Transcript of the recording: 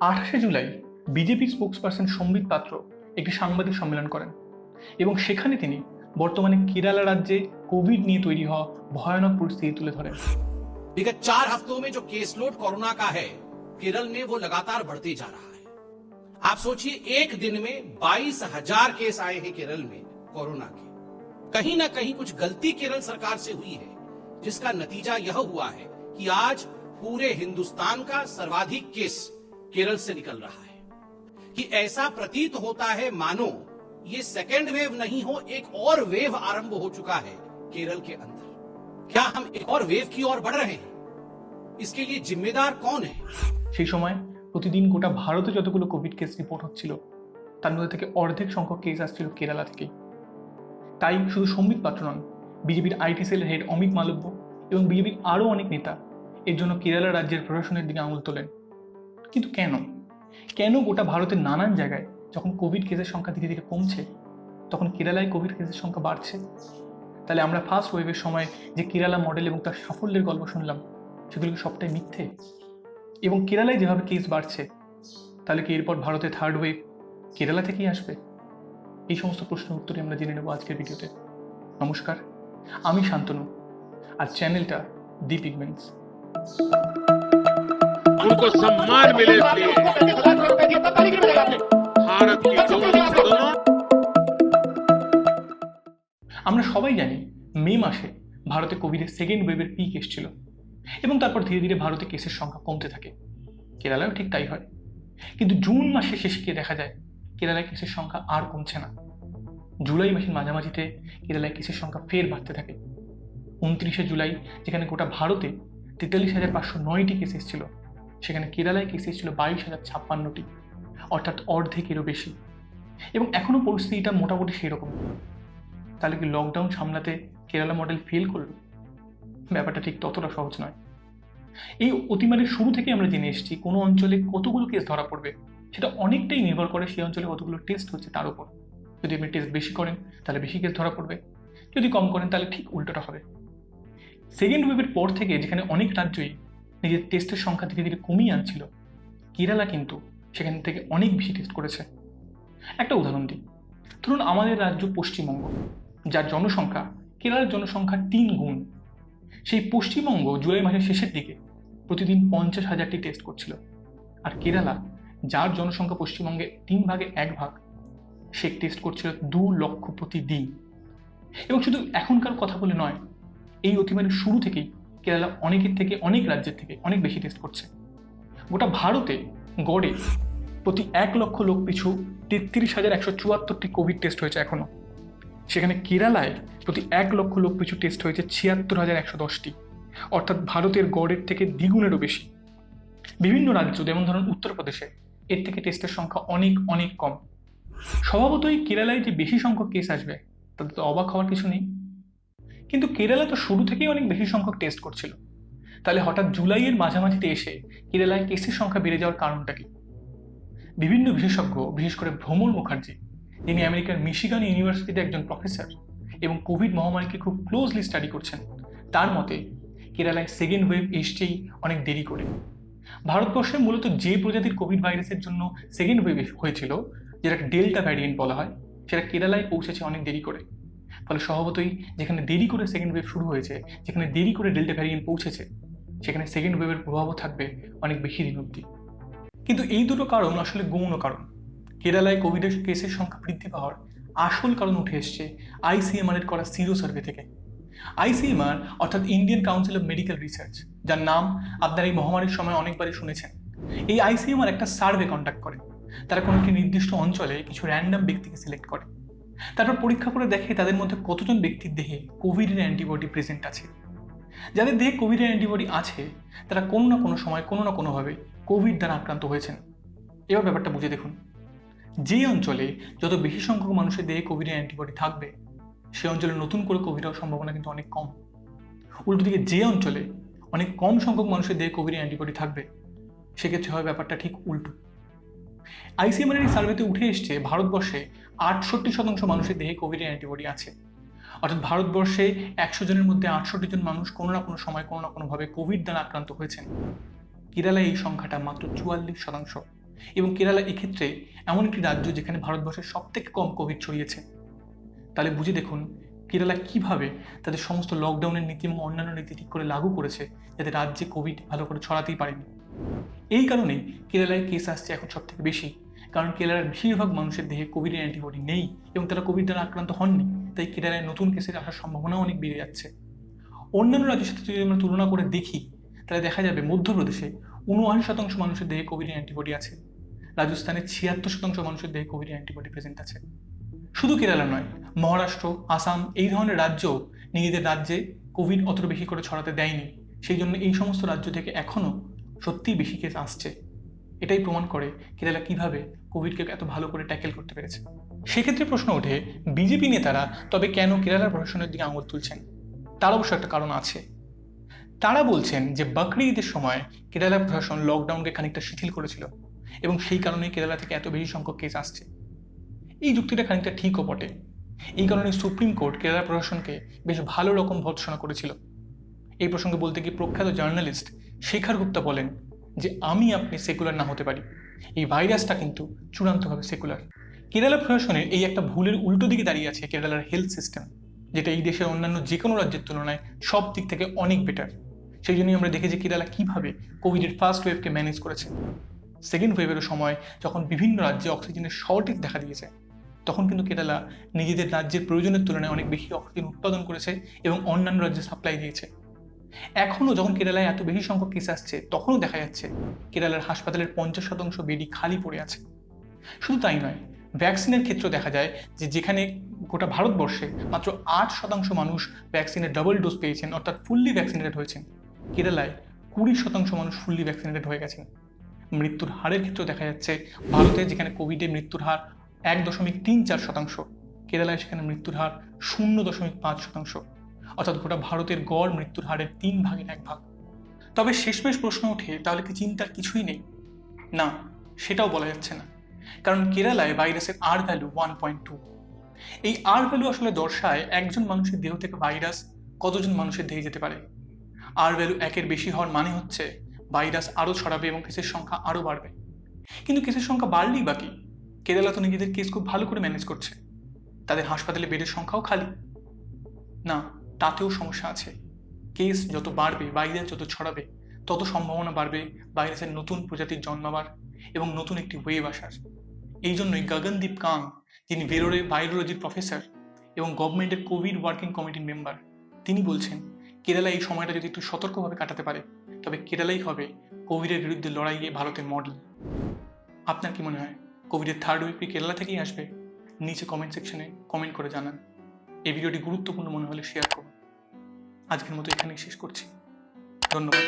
28 জুলাই বিজেপির স্পোক্সপারসন সম্বিত পাত্র একটি সাংবাদিক সম্মেলন করেন এবং সেখানে তিনি বর্তমানে কেরালা রাজ্যে কোভিড নিয়ে তৈরি হওয়া ভয়ানক পরিস্থিতি তুলে ধরেন। विगत 4 हफ्तों में जो केस लोड कोरोना का है केरल में वो लगातार बढ़ते जा रहा है। आप सोचिए एक दिन में 22,000 केस आए हैं केरल में कोरोना के। कहीं ना कहीं कुछ गलती केरल सरकार से हुई है, जिसका नतीजा यह हुआ है कि आज पूरे हिंदुस्तान का सर्वाधिक केस केरल से निकल रहा है। कि ऐसा प्रतीत होता है मानो ये सेकेंड वेव नहीं हो, एक और वेव आरंभ हो चुका है केरल के अंदर। क्या हम एक और वेव की ओर बढ़ रहे हैं? इसके लिए जिम्मेदार कौन है? সেই সময় প্রতিদিন গোটা ভারতে যতগুলো কোভিড কেস রিপোর্ট হচ্ছিল তার মধ্যে থেকে অর্ধেক সংখ্যক কেস আসছিল কেরালা থেকেই। তাই শুধু সম্বিত পাত্র নন, বিজেপির আইটি সেলের হেড অমিত মালব্য এবং বিজেপির আরও অনেক নেতা এর জন্য কেরালা রাজ্যের প্রশাসনের দিকে আঙুল তোলেন। কিন্তু কেন গোটা ভারতের নানান জায়গায় যখন কোভিড কেসের সংখ্যা ধীরে ধীরে কমছে তখন কেরালায় কোভিড কেসের সংখ্যা বাড়ছে? তাহলে আমরা ফার্স্ট ওয়েভের সময় যে কেরালা মডেল এবং তার সাফল্যের গল্প শুনলাম সেগুলো কি সবটাই মিথ্যে? এবং কেরালায় যেভাবে কেস বাড়ছে তাহলে কি এরপর ভারতে থার্ড ওয়েভ কেরালা থেকেই আসবে? এই সমস্ত প্রশ্নের উত্তরে আমরা জেনে নেব আজকের ভিডিওতে। নমস্কার, আমি শান্তনু আর চ্যানেলটা দি পিগমেন্টস। उनको सम्मान मिले इसलिए भारत की दोनों আমরা সবাই জানি মে মাসে ভারতে কোভিডের সেকেন্ড ওয়েভের পিক এসেছিল এবং তারপর ধীরে ধীরে ভারতে কেসের সংখ্যা কমতে থাকে। কেরালায়ও ঠিক তাই হয়। কিন্তু জুন মাসে শেষে গিয়ে দেখা যায় কেরালায় কেসের সংখ্যা আর কমছে না। জুলাই মাসের মাঝামাঝিতে কেরালায় কেসের সংখ্যা ফের বাড়তে থাকে। 29 জুলাই যেখানে গোটা ভারতে 43,509টি কেস এসেছিল সেখানে কেরালায় কেস এসেছিল 22,056টি, অর্থাৎ অর্ধেকেরও বেশি। এবং এখনো পরিস্থিতিটা মোটামুটি সেই রকম। তাহলে কি লকডাউন সামলাতে কেরালা মডেল ফেল করল? ব্যাপারটা ঠিক ততটা সহজ নয়। এই অতিমারির শুরু থেকে আমরা জেনে এসেছি কোনো অঞ্চলে কতগুলো কেস ধরা পড়বে সেটা অনেকটাই নির্ভর করে সেই অঞ্চলে কতগুলো টেস্ট হচ্ছে তার উপর। যদি আপনি টেস্ট বেশি করেন তাহলে বেশি কেস ধরা পড়বে, যদি কম করেন তাহলে ঠিক উল্টোটা হবে। সেকেন্ড ওয়েভের পর থেকে যেখানে অনেক রাজ্যই নিজের টেস্টের সংখ্যা ধীরে ধীরে কমিয়ে আনছিল, কেরালা কিন্তু সেখান থেকে অনেক বেশি টেস্ট করেছে। একটা উদাহরণ দিই, ধরুন আমাদের রাজ্য পশ্চিমবঙ্গ, যার জনসংখ্যা কেরালার জনসংখ্যার 3 গুণ। সেই পশ্চিমবঙ্গ জুলাই মাসের শেষের দিকে প্রতিদিন 50,000টি টেস্ট করছিল, আর কেরালা যার জনসংখ্যা পশ্চিমবঙ্গে 3 ভাগের 1 ভাগ সে টেস্ট করছিল 2 লক্ষ প্রতিদিন। এবং শুধু এখনকার কথা বলে নয়, এই অতিমারির শুরু থেকেই কেরালা অনেকের থেকে অনেক রাজ্যের থেকে অনেক বেশি টেস্ট করছে। গোটা ভারতে গড়ে প্রতি 1 লক্ষ লোক পিছু 33,174টি কোভিড টেস্ট হয়েছে এখনো। সেখানে কেরালায় প্রতি 1 লক্ষ লোক পিছু টেস্ট হয়েছে 76,110টি, অর্থাৎ ভারতের গড়ের থেকে দ্বিগুণেরও বেশি। বিভিন্ন রাজ্য যেমন ধরুন উত্তরপ্রদেশে এর থেকে টেস্টের সংখ্যা অনেক অনেক কম। স্বভাবতই কেরালায় যে বেশি সংখ্যক কেস আসবে তাতে তো অবাক হওয়ার কিছু নেই। কিন্তু কেরালা তো শুরু থেকেই অনেক বেশি সংখ্যক টেস্ট করছিল, তাহলে হঠাৎ জুলাইয়ের মাঝামাঝিতে এসে কেরালায় কেসের সংখ্যা বেড়ে যাওয়ার কারণটা কি? বিভিন্ন বিশেষজ্ঞ, বিশেষ করে ভ্রমর মুখার্জি, যিনি আমেরিকার মিশিগান ইউনিভার্সিটিতে একজন প্রফেসর এবং কোভিড মহামারীকে খুব ক্লোজলি স্টাডি করছেন, তার মতে কেরালায় সেকেন্ড ওয়েভ এসছেই অনেক দেরি করে। ভারতবর্ষে মূলত যে প্রজাতির কোভিড ভাইরাসের জন্য সেকেন্ড ওয়েভ হয়েছিল, যেটাকে ডেল্টা ভ্যারিয়েন্ট বলা হয়, সেটা কেরালায় পৌঁছেছে অনেক দেরি করে। ফলে স্বভাবতই যেখানে দেরি করে সেকেন্ড ওয়েভ শুরু হয়েছে, যেখানে দেরি করে ডেল্টা ভ্যারিয়েন্ট পৌঁছেছে, সেখানে সেকেন্ড ওয়েভের প্রভাবও থাকবে অনেক বেশি দিন অবধি। কিন্তু এই দুটো কারণ আসলে গৌণ কারণ। কেরালায় কোভিডের কেসের সংখ্যা বৃদ্ধি পাওয়ার আসল কারণ উঠে এসছে ICMR এর করা সিরো সার্ভে থেকে। ICMR অর্থাৎ Indian council of medical research, যার নাম আপনারা এই মহামারীর সময় অনেকবারই শুনেছেন। এই ICMR একটা সার্ভে কন্ডাক্ট করে। তারা কোনো একটি নির্দিষ্ট অঞ্চলে কিছু র্যান্ডম ব্যক্তিকে সিলেক্ট করে, তারপর পরীক্ষা করে দেখে তাদের মধ্যে কতজন ব্যক্তির দেহে কোভিডের অ্যান্টিবডি প্রেজেন্ট আছে। যাদের দেহে কোভিডের অ্যান্টিবডি আছে তারা কোনো না কোনো সময় কোনো না কোনোভাবে কোভিড দ্বারা আক্রান্ত হয়েছেন। এবার ব্যাপারটা বুঝে দেখুন, যে অঞ্চলে যত বেশি সংখ্যক মানুষের দেহে কোভিডের অ্যান্টিবডি থাকবে সে অঞ্চলে নতুন করে কোভিড হওয়ার সম্ভাবনা কিন্তু অনেক কম। উল্টো দিকে যে অঞ্চলে অনেক কম সংখ্যক মানুষের দেহে কোভিডের অ্যান্টিবডি থাকবে সেক্ষেত্রে হয় ব্যাপারটা ঠিক উল্টো। ICMR এর সার্ভেতে উঠে এসছে ভারতবর্ষে 68% মানুষের দেহে কোভিডের অ্যান্টিবডি আছে। অর্থাৎ ভারতবর্ষে 100 জনের মধ্যে 68 জন মানুষ কোনো না কোনো সময় কোনো না কোনোভাবে কোভিড দ্বারা আক্রান্ত হয়েছেন। কেরালায় এই সংখ্যাটা মাত্র 44%, এবং কেরালা এক্ষেত্রে এমন একটি রাজ্য যেখানে ভারতবর্ষের সব থেকে কম কোভিড ছড়িয়েছে। তাহলে বুঝে দেখুন কেরালা কিভাবে তাদের সমস্ত লকডাউনের নীতি এবং অন্যান্য নীতি ঠিক করে লাগু করেছে, যাতে রাজ্যে কোভিড ভালো করে ছড়াতেই পারেনি। এই কারণেই কেরালায় কেস আসছে এখন সব থেকে বেশি, কারণ কেরালার বেশিরভাগ মানুষের দেহে কোভিডের অ্যান্টিবডি নেই এবং তারা কোভিড দ্বারা আক্রান্ত হননি, তাই কেরালায় নতুন কেসের আসার সম্ভাবনাও অনেক বেড়ে যাচ্ছে। অন্যান্য রাজ্যের সাথে যদি আমরা তুলনা করে দেখি তাহলে দেখা যাবে মধ্যপ্রদেশে 79% মানুষের দেহে কোভিডের অ্যান্টিবডি আছে, রাজস্থানে 76% মানুষের দেহে কোভিডের অ্যান্টিবডি প্রেজেন্ট আছে। শুধু কেরালা নয়, মহারাষ্ট্র, আসাম এই ধরনের রাজ্য নিজেদের রাজ্যে কোভিড অতটা বেশি করে ছড়াতে দেয়নি, সেই জন্য এই সমস্ত রাজ্য থেকে এখনো সত্যিই বেশি কেস আসছে। এটাই প্রমাণ করে কেরালা কিভাবে কোভিডকে এত ভালো করে ট্যাকেল করতে পেরেছে। সেক্ষেত্রে প্রশ্ন ওঠে, বিজেপি নেতারা তবে কেন কেরালার প্রশাসনের দিকে আঙুল তুলছেন? তার অবশ্য একটা কারণ আছে। তারা বলছেন যে বকরি ঈদের সময় কেরালা প্রশাসন লকডাউনকে খানিকটা শিথিল করেছিল এবং সেই কারণেই কেরালা থেকে এত বেশি সংখ্যক কেস আসছে। এই যুক্তিটা খানিকটা ঠিকও বটে। এই কারণে সুপ্রিম কোর্ট কেরালা প্রশাসনকে বেশ ভালো রকম ভর্ৎসনা করেছিল। এই প্রসঙ্গে বলতে গিয়ে প্রখ্যাত জার্নালিস্ট শেখর গুপ্তা বলেন যে আপনি সেকুলার না হতে পারি, এই ভাইরাসটা কিন্তু চূড়ান্তভাবে সেকুলার। কেরালা প্রশাসনের এই একটা ভুলের উল্টো দিকে দাঁড়িয়ে আছে কেরালার হেলথ সিস্টেম, যেটা এই দেশের অন্যান্য যে কোনো রাজ্যের তুলনায় সব দিক থেকে অনেক বেটার। সেই জন্যই আমরা দেখেছি কেরালা কিভাবে কোভিডের ফার্স্ট ওয়েভকে ম্যানেজ করেছে। সেকেন্ড ওয়েভেরও সময় যখন বিভিন্ন রাজ্যে অক্সিজেনের শর্টেজ দেখা দিয়েছে, তখন কিন্তু কেরালা নিজেদের রাজ্যের প্রয়োজনের তুলনায় অনেক বেশি অক্সিজেন উৎপাদন করেছে এবং অন্যান্য রাজ্যে সাপ্লাই দিয়েছে। এখনও যখন কেরালায় এত বেশি সংখ্যক কেস আসছে, তখনও দেখা যাচ্ছে কেরালার হাসপাতালের 50% বেডই খালি পড়ে আছে। শুধু তাই নয়, ভ্যাকসিনের ক্ষেত্রে দেখা যায় যে যেখানে গোটা ভারতবর্ষে মাত্র 8% মানুষ ভ্যাকসিনের ডাবল ডোজ পেয়েছেন, অর্থাৎ ফুললি ভ্যাকসিনেটেড হয়েছেন, কেরালায় 20% মানুষ ফুললি ভ্যাকসিনেটেড হয়ে গেছেন। মৃত্যুর হারের ক্ষেত্রেও দেখা যাচ্ছে ভারতে যেখানে কোভিডে মৃত্যুর হার 1.34%, কেরালায় সেখানে মৃত্যুর হার 0.5%, অর্থাৎ গোটা ভারতের গড় মৃত্যুর হারের 3 ভাগের 1 ভাগ। তবে শেষমেশ প্রশ্ন ওঠে, তাহলে কি চিন্তার কিছুই নেই? না, সেটাও বলা যাচ্ছে না, কারণ কেরালায় ভাইরাসের আর ভ্যালু 1.2। এই আর ভ্যালু আসলে দর্শায় একজন মানুষের দেহ থেকে ভাইরাস কতজন মানুষের দেহে যেতে পারে। আর ভ্যালু 1-এর বেশি হওয়ার মানে হচ্ছে ভাইরাস আরও ছড়াবে এবং কেসের সংখ্যা আরও বাড়বে। কিন্তু কেসের সংখ্যা বাড়লেই বাকি, কেরালা তো নিজেদের কেস খুব ভালো করে ম্যানেজ করছে, তাদের হাসপাতালে বেডের সংখ্যাও খালি। না, তাতেও সমস্যা আছে। কেস যত বাড়বে, ভাইরাস যত ছড়াবে, তত সম্ভাবনা বাড়বে ভাইরাসের নতুন প্রজাতির জন্মাবার এবং নতুন একটি ওয়েভ আসার। এই জন্যই গগনদীপ কাং, যিনি ভেলোরে ভাইরোলজির প্রফেসর এবং গভর্নমেন্টের কোভিড ওয়ার্কিং কমিটির মেম্বার, তিনি বলছেন কেরালা এই সময়টা যদি একটু সতর্কভাবে কাটাতে পারে, তবে কেরালাই হবে কোভিডের বিরুদ্ধে লড়াইয়ে ভারতের মডেল। আপনার কি মনে হয় কোভিডের থার্ড ওয়েভ কি কেরালা থেকেই আসবে? নিচে কমেন্ট সেকশনে কমেন্ট করে জানান। এই ভিডিওটি গুরুত্বপূর্ণ মনে হলে শেয়ার করুন। আজকের মতো এখানেই শেষ করছি। ধন্যবাদ।